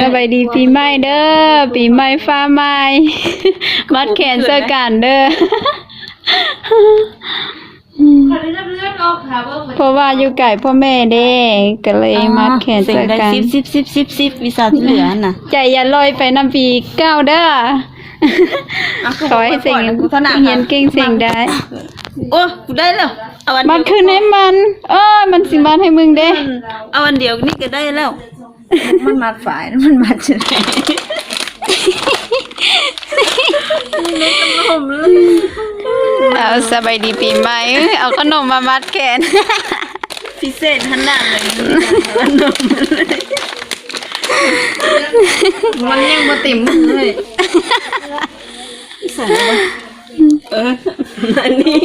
สบายดีปีใหม่เด้อปีใหม่ฟ้าใหม่มัดแขนเสื้อกันเด้อเพราะว่าอยู่ไก่พ่อแม่เด้ก็เลยมัดแขนเสื้อกันสิบวิชาที่เหลือน่ะใจอย่าลอยไปน้ำปีเก้าเด้อขอให้สิ่งเฮียนเก่งสิ่งได้โอ้กูได้แล้วเอาอันมันคืนให้มันมันสิมันให้มึงเด้เอาอันเดียวนี่ก็ได้แล้วมันมัดฝ่ายมันมัดจะได้เอาสบายดีปีใหม่เอาขนมมามัดแขนพิเศษขนาดเลยขนมมันยังมาติ่มเลยใส่อันนี้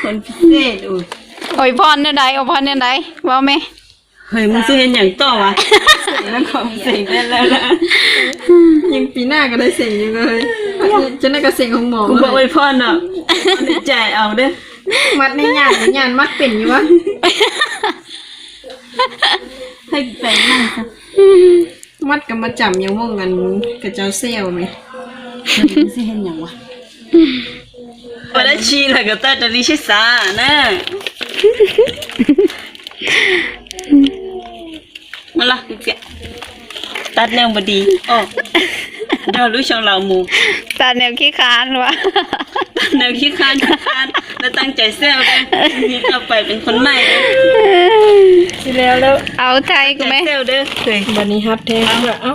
คนพิเศษโอ้ยพรเนี่ยใดโอ้พรเนี่ยใดว่าไหมเฮ้ยมึงจะเห็นอย่างต่อวะนั่นของเสียงได้แล้วนะยังปีหน้าก็ได้เสียงอยู่เลยจะได้กับเสียงของหมอกูบอกไว้พ่อเนาะใจเอาเด้อมัดในงานมัดเป็นอยู่วะให้แปลงมากมัดกับมาจำยังว่างกันกับเจ้าเซลไหมจะเห็นอย่างวะวันนั้นชีละก็ตัดลิชิสานะมาละกูแกตัดแนวบดีอ๋อเดี๋ยวรู้ช่องเราหมูตัดแนวขี้คานวะแนวขี้คานแล้วตั้งใจเซลเลยมีต่อไปเป็นคนใหม่สิแล้วเอาไทยกูไหมเซลเด้อเคยวันนี้ฮับแท้เอ้า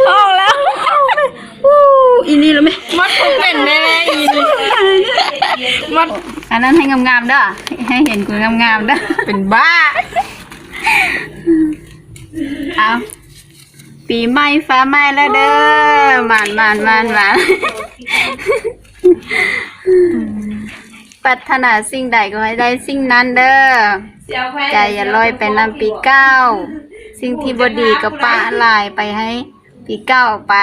ออกแล้วอีนี่แล้วไหมมัดผมเป็นแน่อีนี่มัดอันนั้นให้งามๆเด้อให้เห็นกูงามๆเด้อเป็นบ้าเอาปีใหม่ฟ้าใหม่แล้วเด้อหวานปรารถนาสิ่งใดก็ให้ได้สิ่งนั้นเด้อใจอย่าลอยไปนำปีเก้าสิ่งที่บดีก็ปะลายไปให้ปีเก้าไป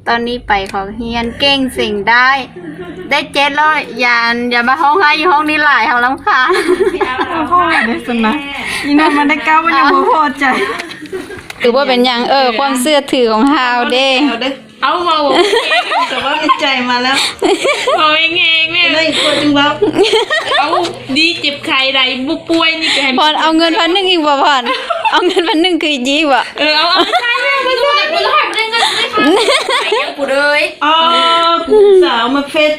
ตอนนี้ไปของเฮียนเก่งสิ่งได้700อย่ามาห้องให้อยู่ห้องนี้หลายเขาลำคาห้องได้สนะนี่นั่นมันได้ก้าวมันยังพอใจถือว่าเป็นอย่างความเชื่อถือของเฮาเด้เอามาแต่ว่าใจมาแล้วเอาเองแม่ได้คนจึงว่าเอาดีเจ็บไข้ใดบุป่วยนี่แกพอนเอาเงิน1,000อีกบ่พอนเอาเงิน1,000คือยีบ่เอาใช่ไม่รู้กูหักเรื่องเงินไม่ค่ะไอ้กูเลยกูสาวมาเฟซ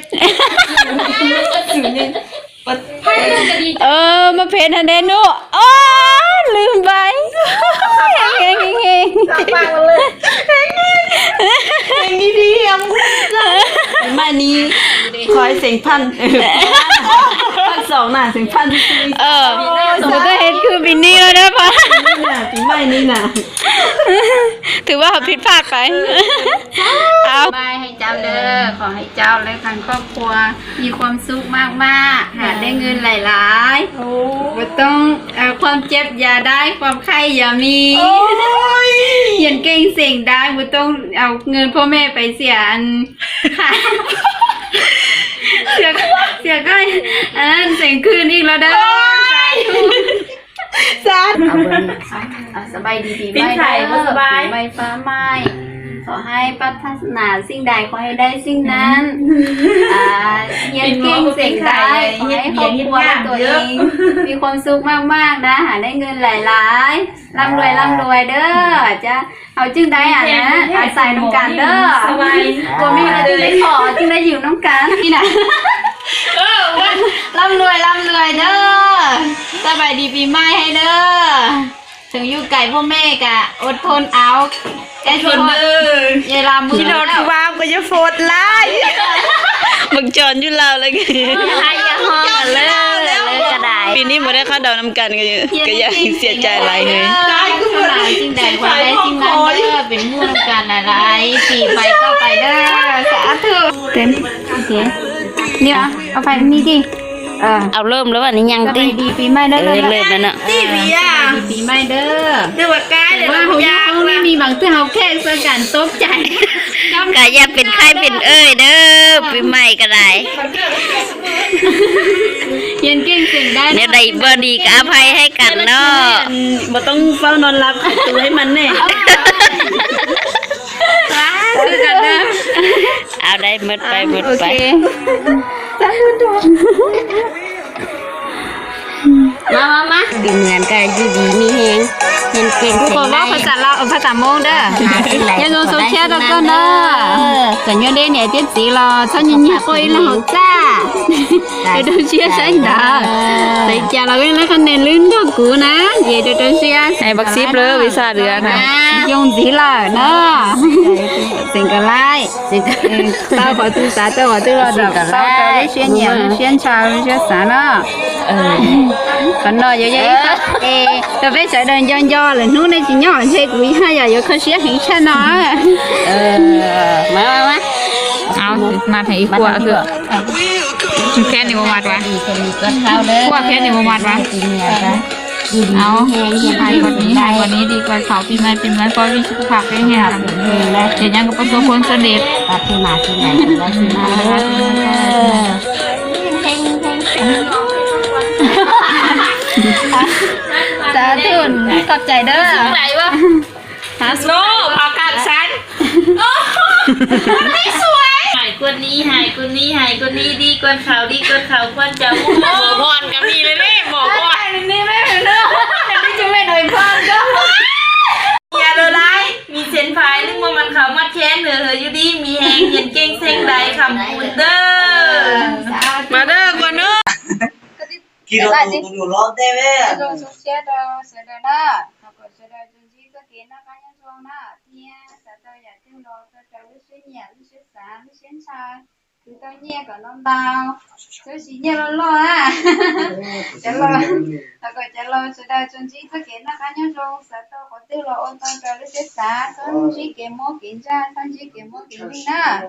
มาเพจฮันเดนุลืมไปเก่งปากเลยดีไม่นี้คอยเสียงพัน2น่ะเสียงพันสมมติก็เห็นคือบินนี่แล้วนะพ่อปีใหม่นี่น่ะถือว่าผิดพลาดไปเอาบายให้เจ้าเด้อขอให้เจ้าและทั้งครอบครัวมีความสุขมากๆหาได้เงินหลายๆไม่ต้องความเจ็บอย่าได้ความไข้อย่ามีเรียนเก่งเสียงได้ไม่ต้องเอาเงินพ่อแม่ไปเสียอันค่ะเสียก็อันนั้นเสียงคืนอีกแล้วเด้อสบายดีปีใหม่สบายไม่ฟ้าใหม่ขอให้ปรารถนาสิ่งใดขอให้ได้สิ่งนั้นเรียนเก่งเสียงได้ขอให้ครอบครัวตัวเองมีความสุขมากๆนะหาได้เงินหลายๆร่ำรวยเด้อจะเอาจึงได้นะอาศัยน้ำกันเด้อสบายกลัวมีอะไรจะได้ขอจึงได้อยู่น้ำกันนี่นะร่ำรวยเด้อสบายดีปีใหม่ให้เด้อถึงอยู่ไก่พ่อแม่กะอดทนเอาแกชนเด้อยายลามือที่นอนวางก็จะโฟดไล่มึงจอนอยู่เราเลยให้ยาห้องกันเลยกระไดปีนี้มาได้ข้าวดาวนำกันก็ยังเสียใจอะไรเลยได้ก็มาจริงใดขอได้จริงนั้นเด้อเป็นมู่นำกันอะไรปีไปก็ไปเด้อสาธุเต็มโอเคนี่เอาไปนี่ดิเอาเริ่มแล้ววันนี้ยังตีดีปีใหม่เด้อเริ่มแล้วเนาะตีปีปีใหม่เด้อเดี๋ยวว่าการเดี๋ยวว่าเขายังไม่มีบางที่เขาแค่เสื้อกันตบใจกะอย่าเป็นใครเป็นเด้อปีใหม่ก็ได้ เรียนเก่งเก่งได้ เนี่ยได้บ่ดีก็อภัยให้กันเนาะ บ่ต้องเฝ้านอนรับตัวให้มันแน่ คือกันเด้อ เอาได้หมดไปหมด โอ ไป เคมาดีเหมือนกันอยู่ดีมีแฮงเห็นเก่ง กูบอกว่าภาษาลาวภาษามงเด้อยังโซเชียลแล้วก็เด้อแต่ยังได้เนี่ยtiến sĩ là sao nhìn như coi là học cha để tôi chia sẻ đó để cha là cáiคะแนนลื่นก็กูนะเดี๋ยวtôi chia ให้บักซิบเลยวิชาเดือนนะ dùng gì là nóสิ่งก็ไล่สิ่งก็ตาขอตื้อสาเตอขอตื้อเราแบบตาเตอได้เชียนเหนียวเชียนชาเชียนสาเนาะcòn nói vậy vậy tôi phải sợ đơn do làนู้นnày chỉ nhỏ thế quý hai giờ có xía hình chân nó มา เอามาให้กลัวคือแค่นี้บ่มัดวะ ดีคนนี้ก็เข้าเด้อก ลัวแค่นี้บ่มัดวะ กินเนี่ยจ้ะ เอา แฮงเห็น ให้วันนี้ให้วันนี้ดีกว่าเขาปีใหม่ปีใหม่ก็มีสุขภาพแข็งแรงเดี๋ยวยังก็ประสบผลสำเร็จ ปฏิมาที่ไหนได้ที่มาเด้อ สาธุขอบใจเด้อ ไหนวะฮาสโลพากาศฉันไม่สวยหายคนนี้หายคนนี้หายคนนี้ดีกว่าเขาดีกว่าเขาควรจะมุ่งหมอพรก็มีเลยนี่หมอพร นี่ไม่เป็นเด้อนี่จะไม่หน่อยพ่อก็ อย่าเลยไรมีเส้นไฟนึกว่ามันเขามาแค้นเหนืออยู่ดีมีแหงเห็นเก่งเส้นใดคำพูดเด้อมาเด้อก่อนเด้อ Kilo lo debe. Rồi số xe đó sẽ đó đó học ở sẽ đó chúng chỉ có kiến nó cá nhân trong đó thì sẽ tôi giải thích đó tôi cho lúc xuyên nhẹ lúc xuyên sáng lúc xuyên sai cứ tôi nhẹ cả non đau tôi chỉ nhẹ lo à chả lo học ở chả lo sẽ đó chúng chỉ có kiến nó cá nhân trong sẽ tôi có tiêu lo ôn tôi cho lúc xuyên sáng tôi chỉ kiến mua kiến ra tôi chỉ kiến mua kiến đi nè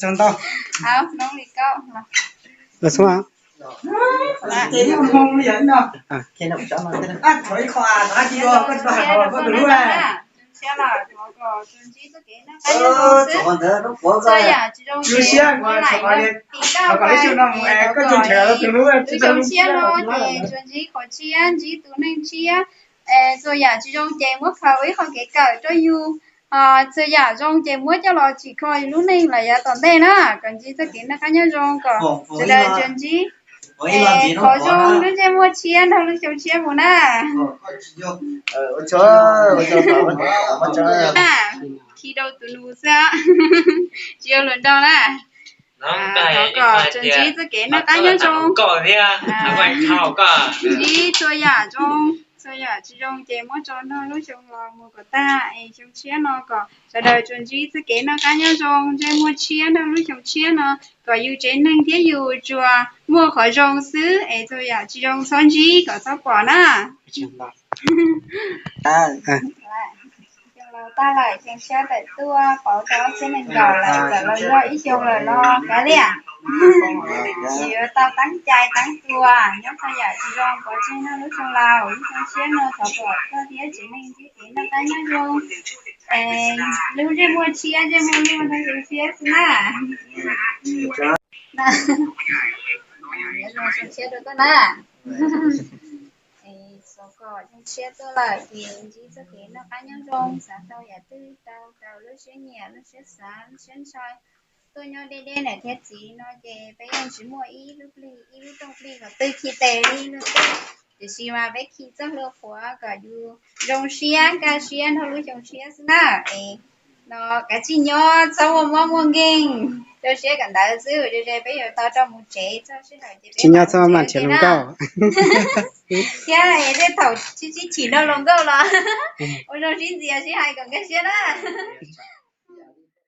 Chân tao. học nông đi câu Là số hả? Thế không nhận đâu. À, cái nào cho nó thế nào? À, thôi khoa, nó chỉ có cái bài có đủ rồi. Xe là có chuyên chỉ có cái nó cái nó Còn thế nó có rồi rồi. à chỉ trong Chưa xe qua cho nó đi. Nó có lấy siêu năm có chừng trẻ nó từ lúc chỉ trong xe nó thì chuyên chỉ có chỉ từ nên chia rồi à chỉ trong chè mất phao ấy không cái cỡ cho you rồi à trong chè mất cho nó chỉ coi lúc này là ya toàn thế nữa còn chỉ có cái nó cái nhau trong có rồi đây chuyên chỉ có trong lúc chè mất chia thôi lúc trong chia một nè khi đâu tụi nó ra chưa lần đâu nè có chân chỉ tôi kể nó cá nhân trong có đi à vậy thảo cả chỉ tôi chỉ trong chè mỗi cho nó lúc trong là mua của ta ấy trong chia nó có sau đó chân chỉ tôi kể nó cá nhân trong chè mua chia nó lúc trong chia nó có yêu trên năng thiết yêu chùa mua khỏi trong xứ ấy tôi chỉ trong son chỉ có sắp bỏ nè ta lại xem xét lại tua bảo cho trên mình gọi lại trả lời do ý chung là lo cái gì à chỉ tao tăng chay tăng tua nhóc ta giải chỉ rong có trên nó lúc trong lào xem xét nó thọ bỏ cho thế chỉ mình chỉ kiến nó cái nhá rong lưu trên mua chia trên mua nó xem xét nè nè xem xét được con nè số cỏ trong xe tôi lại thì chỉ có thể nó cá nhân trong xã tao giả tư tao lúc xe nhẹ lúc xe sáng lúc xe sai tôi nhớ đây này thiết gì nó về bây giờ chỉ mua ít lúc trong ly và từ khi tè đi nữa thì xí mà với khi rất là quá cả du trong xe cả xe thôi lúc trong xe nè nó cái gì nhớ sau mà mua kinh cho xe cần đại sư cho bây giờ tao cho một trẻ cho xe này Chỉ nhớ sao mà chỉ lông cao. cái này cái thầu chỉ nó lông câu là ôi nó chỉ gì à chỉ hai còn cái xe đó